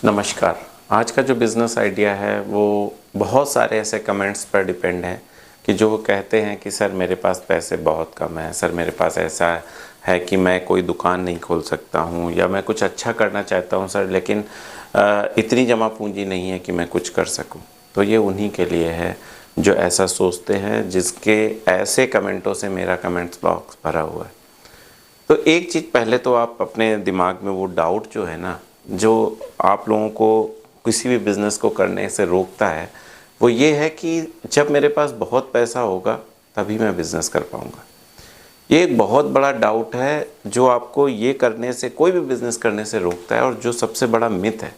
नमस्कार। आज का जो बिज़नेस आइडिया है वो बहुत सारे ऐसे कमेंट्स पर डिपेंड है कि जो वो कहते हैं कि सर मेरे पास पैसे बहुत कम हैं, सर मेरे पास ऐसा है कि मैं कोई दुकान नहीं खोल सकता हूँ या मैं कुछ अच्छा करना चाहता हूँ सर, लेकिन इतनी जमा पूंजी नहीं है कि मैं कुछ कर सकूँ। तो ये उन्हीं के लिए है जो ऐसा सोचते हैं, जिसके ऐसे कमेंटों से मेरा कमेंट्स बॉक्स भरा हुआ है। तो एक चीज़ पहले तो आप अपने दिमाग में वो डाउट जो है ना, जो आप लोगों को किसी भी बिज़नेस को करने से रोकता है, वो ये है कि जब मेरे पास बहुत पैसा होगा तभी मैं बिज़नेस कर पाऊँगा। ये एक बहुत बड़ा डाउट है जो आपको ये करने से, कोई भी बिज़नेस करने से रोकता है, और जो सबसे बड़ा मिथ है।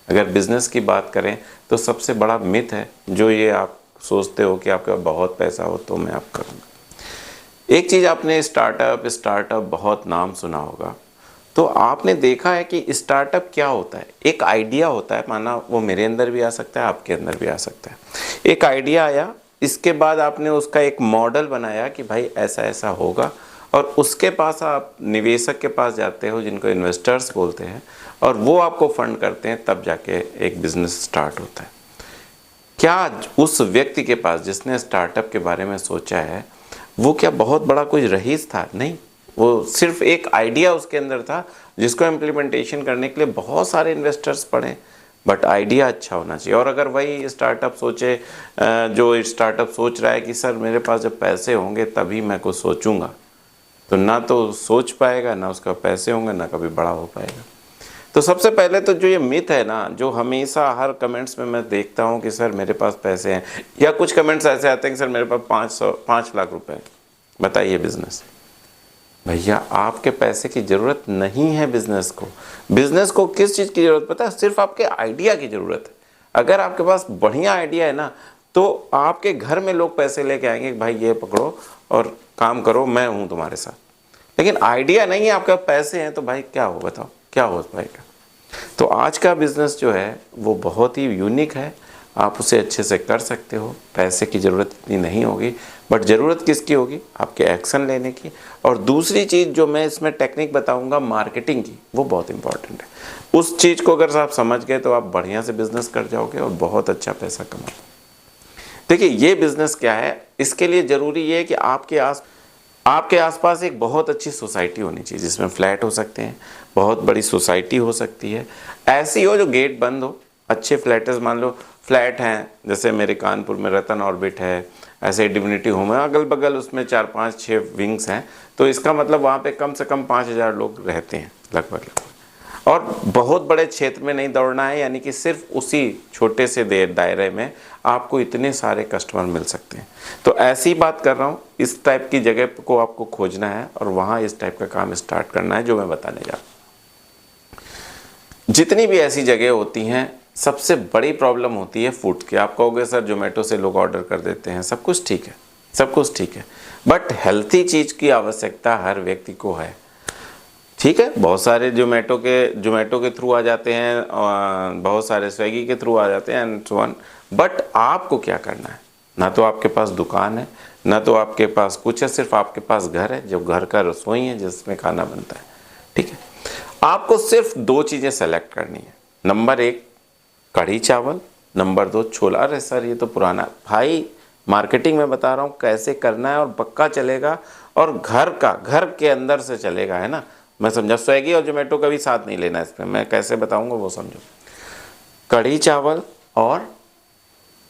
अगर बिज़नेस की बात करें तो सबसे बड़ा मिथ है जो ये आप सोचते हो कि आपके पास बहुत पैसा हो तो मैं आप करूँगा। एक चीज़ आपने स्टार्टअप बहुत नाम सुना होगा, तो आपने देखा है कि स्टार्टअप क्या होता है। एक आइडिया होता है, माना वो मेरे अंदर भी आ सकता है, आपके अंदर भी आ सकता है। एक आइडिया आया, इसके बाद आपने उसका एक मॉडल बनाया कि भाई ऐसा ऐसा होगा, और उसके पास आप निवेशक के पास जाते हो जिनको इन्वेस्टर्स बोलते हैं, और वो आपको फंड करते हैं, तब जाके एक बिज़नेस स्टार्ट होता है। क्या उस व्यक्ति के पास जिसने स्टार्टअप के बारे में सोचा है, वो क्या बहुत बड़ा कोई रईस था? नहीं, वो सिर्फ एक आइडिया उसके अंदर था जिसको इम्प्लीमेंटेशन करने के लिए बहुत सारे इन्वेस्टर्स पड़े, बट आइडिया अच्छा होना चाहिए। और अगर वही स्टार्टअप सोचे, जो स्टार्टअप सोच रहा है कि सर मेरे पास जब पैसे होंगे तभी मैं कुछ सोचूंगा, तो ना तो सोच पाएगा, ना उसका पैसे होंगे, ना कभी बड़ा हो पाएगा। तो सबसे पहले तो जो ये मिथ है ना, जो हमेशा हर कमेंट्स में मैं देखता हूँ कि सर मेरे पास पैसे हैं, या कुछ कमेंट्स ऐसे आते हैं कि सर मेरे पास 5 लाख रुपए हैं, बताइए बिजनेस। भैया आपके पैसे की ज़रूरत नहीं है बिजनेस को। बिजनेस को किस चीज़ की ज़रूरत पता है? सिर्फ आपके आइडिया की ज़रूरत है। अगर आपके पास बढ़िया आइडिया है ना, तो आपके घर में लोग पैसे लेके आएंगे कि भाई ये पकड़ो और काम करो, मैं हूँ तुम्हारे साथ। लेकिन आइडिया नहीं है, आपके पास पैसे हैं, तो भाई क्या हो, बताओ क्या हो पाएगा? तो आज का बिज़नेस जो है वो बहुत ही यूनिक है, आप उसे अच्छे से कर सकते हो। पैसे की ज़रूरत इतनी नहीं होगी, बट ज़रूरत किसकी होगी? आपके एक्शन लेने की। और दूसरी चीज़ जो मैं इसमें टेक्निक बताऊंगा मार्केटिंग की, वो बहुत इंपॉर्टेंट है। उस चीज़ को अगर आप समझ गए तो आप बढ़िया से बिज़नेस कर जाओगे और बहुत अच्छा पैसा कमाओगे। देखिए ये बिज़नेस क्या है, इसके लिए ज़रूरी ये है कि आपके आसपास एक बहुत अच्छी सोसाइटी होनी चाहिए, जिसमें फ्लैट हो सकते हैं, बहुत बड़ी सोसाइटी हो सकती है, ऐसी हो जो गेट बंद हो। अच्छे फ्लैटर्स, मान लो फ्लैट हैं, जैसे मेरे कानपुर में रतन ऑर्बिट है, ऐसे डिविनिटी होम है, अगल बगल उसमें 4 5 6 विंग्स हैं, तो इसका मतलब वहाँ पे कम से कम 5,000 लोग रहते हैं लगभग। और बहुत बड़े क्षेत्र में नहीं दौड़ना है, यानी कि सिर्फ उसी छोटे से दायरे में आपको इतने सारे कस्टमर मिल सकते हैं। तो ऐसी बात कर रहा हूँ, इस टाइप की जगह को आपको खोजना है और वहाँ इस टाइप का काम स्टार्ट करना है जो मैं बताने जा रहा हूँ। जितनी भी ऐसी जगह होती हैं, सबसे बड़ी प्रॉब्लम होती है फूड की। आप कहोगे सर जोमेटो से लोग ऑर्डर कर देते हैं, सब कुछ ठीक है, सब कुछ ठीक है, बट हेल्थी चीज़ की आवश्यकता हर व्यक्ति को है। ठीक है, बहुत सारे जोमेटो के थ्रू आ जाते हैं, बहुत सारे स्विगी के थ्रू आ जाते हैं एंड सो ऑन। बट आपको क्या करना है? ना तो आपके पास दुकान है, ना तो आपके पास कुछ है, सिर्फ आपके पास घर है, जो घर का रसोई है जिसमें खाना बनता है। ठीक है, आपको सिर्फ 2 चीज़ें सेलेक्ट करनी है। नंबर 1 कढ़ी चावल, नंबर 2 छोला। अरे सर ये तो पुराना, भाई मार्केटिंग में बता रहा हूँ कैसे करना है, और पक्का चलेगा, और घर के अंदर से चलेगा, है ना। मैं समझा, स्विगी और जोमेटो का भी साथ नहीं लेना इसमें, मैं कैसे बताऊंगा वो समझो। कढ़ी चावल और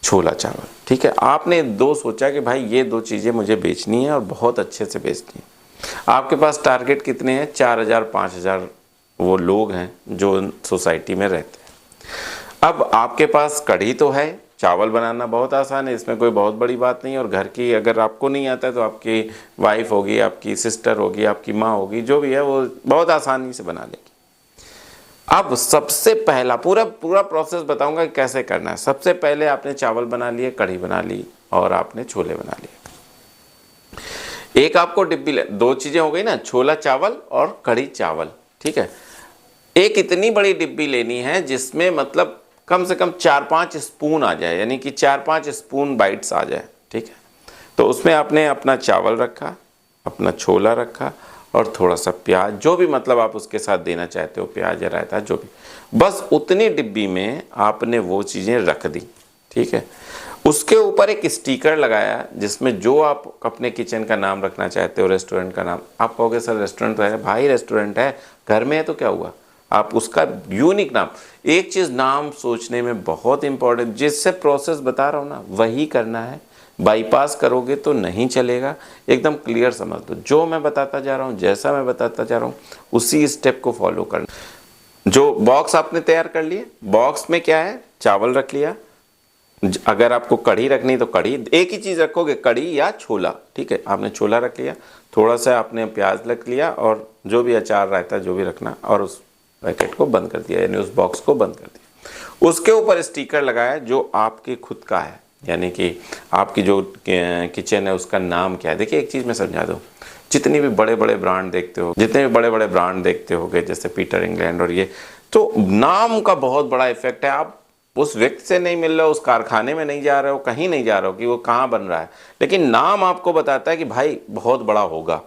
छोला चावल, ठीक है। आपने 2 सोचा कि भाई ये 2 चीज़ें मुझे बेचनी है और बहुत अच्छे से बेचनी है। आपके पास टारगेट कितने हैं? 4,000 5,000 वो लोग हैं जो सोसाइटी में रहते हैं। अब आपके पास कढ़ी तो है, चावल बनाना बहुत आसान है, इसमें कोई बहुत बड़ी बात नहीं है। और घर की अगर आपको नहीं आता है तो आपकी वाइफ होगी, आपकी सिस्टर होगी, आपकी माँ होगी, जो भी है वो बहुत आसानी से बना लेगी। अब सबसे पहला पूरा प्रोसेस बताऊंगा कि कैसे करना है। सबसे पहले आपने चावल बना लिए, कढ़ी बना ली, और आपने छोले बना लिए। एक आपको डिब्बी 2 चीज़ें हो गई ना, छोला चावल और कढ़ी चावल, ठीक है। एक इतनी बड़ी डिब्बी लेनी है जिसमें मतलब कम से कम 4-5 स्पून आ जाए, यानी कि 4-5 स्पून बाइट्स आ जाए, ठीक है। तो उसमें आपने अपना चावल रखा, अपना छोला रखा, और थोड़ा सा प्याज, जो भी मतलब आप उसके साथ देना चाहते हो, प्याज या रायता जो भी, बस उतनी डिब्बी में आपने वो चीज़ें रख दी, ठीक है। उसके ऊपर एक स्टिकर लगाया जिसमें जो आप अपने किचन का नाम रखना चाहते हो, रेस्टोरेंट का नाम, आप कहोगे सर रेस्टोरेंट तो है, भाई रेस्टोरेंट है, घर में है तो क्या हुआ, आप उसका यूनिक नाम, एक चीज़ नाम सोचने में बहुत इंपॉर्टेंट, जिससे प्रोसेस बता रहा हूँ ना वही करना है, बाईपास करोगे तो नहीं चलेगा, एकदम क्लियर समझ लो, जो मैं बताता जा रहा हूँ, जैसा मैं बताता जा रहा हूँ उसी स्टेप को फॉलो करना। जो बॉक्स आपने तैयार कर लिए, बॉक्स में क्या है, चावल रख लिया, अगर आपको कढ़ी रखनी तो कढ़ी, एक ही चीज़ रखोगे, कढ़ी या छोला, ठीक है, आपने छोला रख लिया, थोड़ा सा आपने प्याज रख लिया और जो भी अचार रायता जो भी रखना, और उस पैकेट को बंद कर दिया, यानी उस बॉक्स को बंद कर दिया। उसके ऊपर स्टिकर लगाया जो आपके खुद का है, यानी कि आपकी जो किचन है उसका नाम क्या है। देखिए एक चीज़ मैं समझा दूँ, जितने भी बड़े बड़े ब्रांड देखते हो, जितने भी बड़े बड़े ब्रांड देखते होगे जैसे पीटर इंग्लैंड और ये, तो नाम का बहुत बड़ा इफेक्ट है। आप उस व्यक्ति से नहीं मिल रहे हो, उस कारखाने में नहीं जा रहे हो, कहीं नहीं जा रहे हो कि वो कहाँ बन रहा है, लेकिन नाम आपको बताता है कि भाई बहुत बड़ा होगा,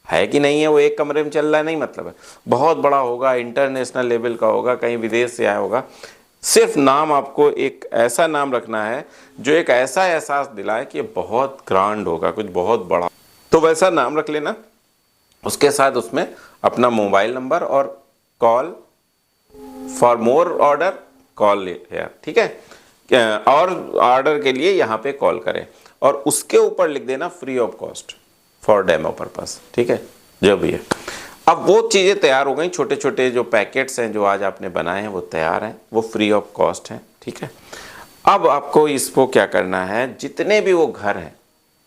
है कि नहीं है, वो एक कमरे में चल रहा है नहीं मतलब है, बहुत बड़ा होगा, इंटरनेशनल लेवल का होगा, कहीं विदेश से आया होगा। सिर्फ नाम, आपको एक ऐसा नाम रखना है जो एक ऐसा एहसास दिलाए कि ये बहुत ग्रांड होगा, कुछ बहुत बड़ा, तो वैसा नाम रख लेना। उसके साथ उसमें अपना मोबाइल नंबर और call for more order call है, ठीक है, और ऑर्डर के लिए यहाँ पे कॉल करें, और उसके ऊपर लिख देना free of cost for demo purpose, ठीक है, जो भी है। अब वो चीज़ें तैयार हो गई, छोटे छोटे जो पैकेट्स हैं जो आज आपने बनाए हैं वो तैयार हैं, वो फ्री ऑफ कॉस्ट हैं, ठीक है। अब आपको इसको क्या करना है, जितने भी वो घर हैं,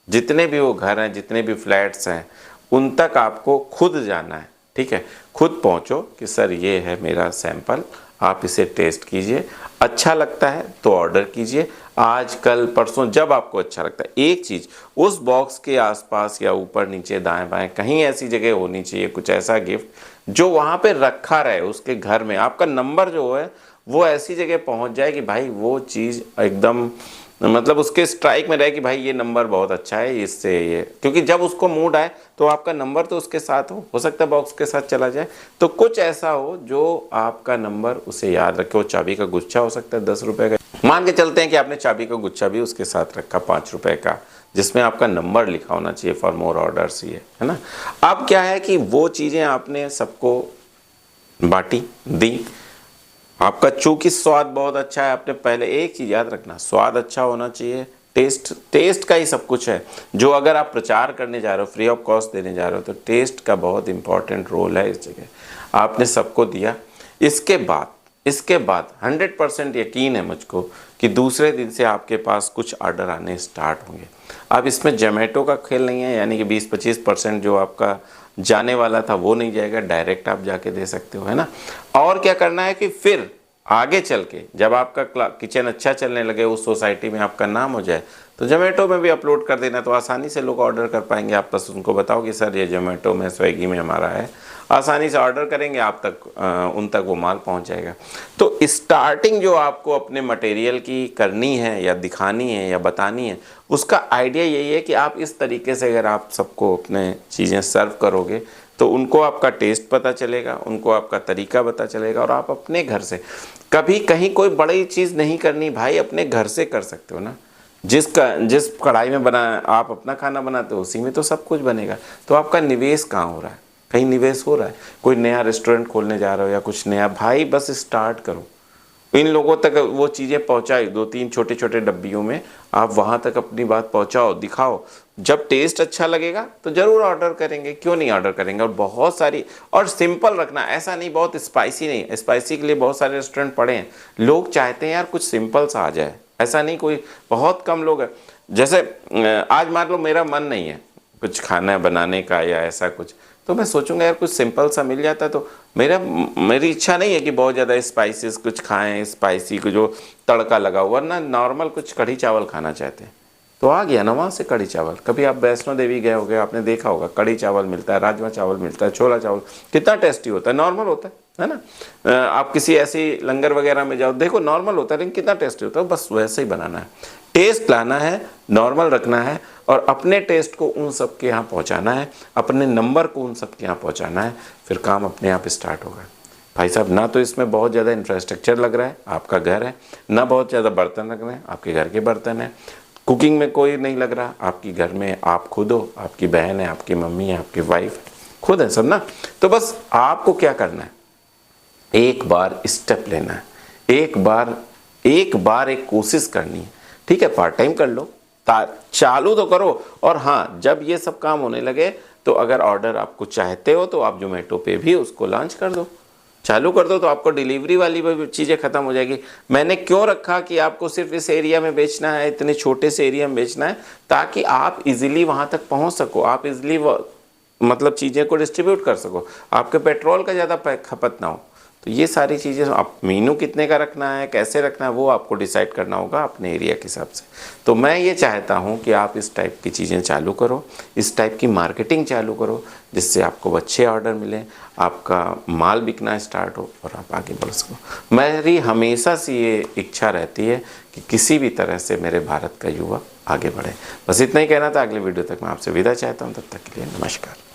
जितने भी वो घर हैं, जितने भी फ्लैट्स हैं, उन तक आपको खुद जाना है, ठीक है, खुद पहुंचो कि सर ये है मेरा सैंपल, आप इसे टेस्ट कीजिए, अच्छा लगता है तो ऑर्डर कीजिए, आज कल परसों जब आपको अच्छा लगता है। एक चीज़, उस बॉक्स के आसपास या ऊपर नीचे दाएं बाएं कहीं ऐसी जगह होनी चाहिए, कुछ ऐसा गिफ्ट जो वहाँ पे रखा रहे, उसके घर में आपका नंबर जो है वो ऐसी जगह पहुँच जाए कि भाई वो चीज़ एकदम मतलब उसके स्ट्राइक में रहे कि भाई ये नंबर बहुत अच्छा है, इससे ये, क्योंकि जब उसको मूड आए तो आपका नंबर तो उसके साथ हो सकता है बॉक्स के साथ चला जाए, तो कुछ ऐसा हो जो आपका नंबर उसे याद रखे। वो चाबी का गुच्छा हो सकता है 10 रुपए का, मान के चलते हैं कि आपने चाबी का गुच्छा भी उसके साथ रखा 5 रुपए का, जिसमें आपका नंबर लिखा होना चाहिए फॉर मोर ऑर्डर्स, ये है ना। अब क्या है कि वो चीज़ें आपने सबको बांटी दी, आपका चूंकि स्वाद बहुत अच्छा है, आपने पहले एक चीज़ याद रखना, स्वाद अच्छा होना चाहिए, टेस्ट का ही सब कुछ है। जो अगर आप प्रचार करने जा रहे हो, फ्री ऑफ कॉस्ट देने जा रहे हो, तो टेस्ट का बहुत इंपॉर्टेंट रोल है इस जगह। आपने सबको दिया, इसके बाद 100% यकीन है मुझको कि दूसरे दिन से आपके पास कुछ ऑर्डर आने स्टार्ट होंगे। अब इसमें जोमेटो का खेल नहीं है, यानी कि 20-25% जो आपका जाने वाला था वो नहीं जाएगा, डायरेक्ट आप जाके दे सकते हो, है ना। और क्या करना है कि फिर आगे चल के जब आपका किचन अच्छा चलने लगे, उस सोसाइटी में आपका नाम हो जाए, तो जोमेटो में भी अपलोड कर देना, तो आसानी से लोग ऑर्डर कर पाएंगे। आप बस उनको बताओ कि सर ये जोमेटो में, स्विगी में हमारा है, आसानी से ऑर्डर करेंगे, आप तक उन तक वो माल पहुंच जाएगा। तो स्टार्टिंग जो आपको अपने मटेरियल की करनी है या दिखानी है या बतानी है, उसका आइडिया यही है कि आप इस तरीके से अगर आप सबको अपने चीज़ें सर्व करोगे तो उनको आपका टेस्ट पता चलेगा, उनको आपका तरीका पता चलेगा, और आप अपने घर से कभी कहीं कोई बड़ी चीज़ नहीं करनी भाई, अपने घर से कर सकते हो ना। जिस कढ़ाई में बना आप अपना खाना बनाते हो उसी में तो सब कुछ बनेगा। तो आपका निवेश कहाँ हो रहा है, कहीं निवेश हो रहा है, कोई नया रेस्टोरेंट खोलने जा रहे हो या कुछ नया, भाई बस स्टार्ट करो, इन लोगों तक वो चीज़ें पहुंचाई, 2-3 छोटे छोटे डब्बियों में आप वहां तक अपनी बात पहुंचाओ, दिखाओ, जब टेस्ट अच्छा लगेगा तो ज़रूर ऑर्डर करेंगे, क्यों नहीं ऑर्डर करेंगे। और बहुत सारी, और सिंपल रखना, ऐसा नहीं बहुत स्पाइसी नहीं, स्पाइसी के लिए बहुत सारे रेस्टोरेंट पड़े हैं, लोग चाहते हैं यार कुछ सिंपल सा आ जाए, ऐसा नहीं, कोई बहुत कम लोग हैं। जैसे आज मान लो मेरा मन नहीं है कुछ खाना बनाने का या ऐसा कुछ, तो मैं सोचूंगा यार कुछ सिंपल सा मिल जाता, तो मेरी इच्छा नहीं है कि बहुत ज़्यादा स्पाइसेस कुछ खाएं, स्पाइसी को जो तड़का लगा हुआ, ना नॉर्मल कुछ कढ़ी चावल खाना चाहते हैं, तो आ गया ना वहाँ से कढ़ी चावल। कभी आप वैष्णो देवी गए होगे, आपने देखा होगा कढ़ी चावल मिलता है, राजमा चावल मिलता है, छोला चावल, कितना टेस्टी होता है, नॉर्मल होता है ना। आप किसी ऐसी लंगर वगैरह में जाओ, देखो नॉर्मल होता है लेकिन कितना टेस्टी होता है, बस वैसे ही बनाना है। टेस्ट लाना है, नॉर्मल रखना है और अपने टेस्ट को उन सब के यहाँ पहुँचाना है, अपने नंबर को उन सब के यहाँ पहुँचाना है, फिर काम अपने आप स्टार्ट होगा। भाई साहब, ना तो इसमें बहुत ज़्यादा इंफ्रास्ट्रक्चर लग रहा है, आपका घर है, ना बहुत ज़्यादा बर्तन लग रहे हैं, आपके घर के बर्तन हैं, कुकिंग में कोई नहीं लग रहा, आपकी घर में आप खुद हो, आपकी बहन है, आपकी मम्मी है, आपकी वाइफ है, खुद है सब ना। तो बस आपको क्या करना है, एक बार स्टेप लेना है, एक बार एक कोशिश करनी है। ठीक है, पार्ट टाइम कर लो, चालू तो करो। और हाँ, जब ये सब काम होने लगे तो अगर ऑर्डर आपको चाहते हो तो आप जोमेटो पे भी उसको लॉन्च कर दो, चालू कर दो, तो आपको डिलीवरी वाली भी चीज़ें ख़त्म हो जाएगी। मैंने क्यों रखा कि आपको सिर्फ इस एरिया में बेचना है, इतने छोटे से एरिया में बेचना है, ताकि आप इजीली वहाँ तक पहुँच सको, आप इजीली मतलब चीज़ें को डिस्ट्रीब्यूट कर सको, आपके पेट्रोल का ज़्यादा खपत ना हो। तो ये सारी चीज़ें, आप मेनू कितने का रखना है, कैसे रखना है, वो आपको डिसाइड करना होगा अपने एरिया के हिसाब से। तो मैं ये चाहता हूँ कि आप इस टाइप की चीज़ें चालू करो, इस टाइप की मार्केटिंग चालू करो, जिससे आपको अच्छे ऑर्डर मिलें, आपका माल बिकना स्टार्ट हो और आप आगे बढ़ सको। मेरी हमेशा से ये इच्छा रहती है कि किसी भी तरह से मेरे भारत का युवा आगे बढ़े। बस इतना ही कहना था। अगले वीडियो तक मैं आपसे विदा चाहता हूँ, तब तक के लिए नमस्कार।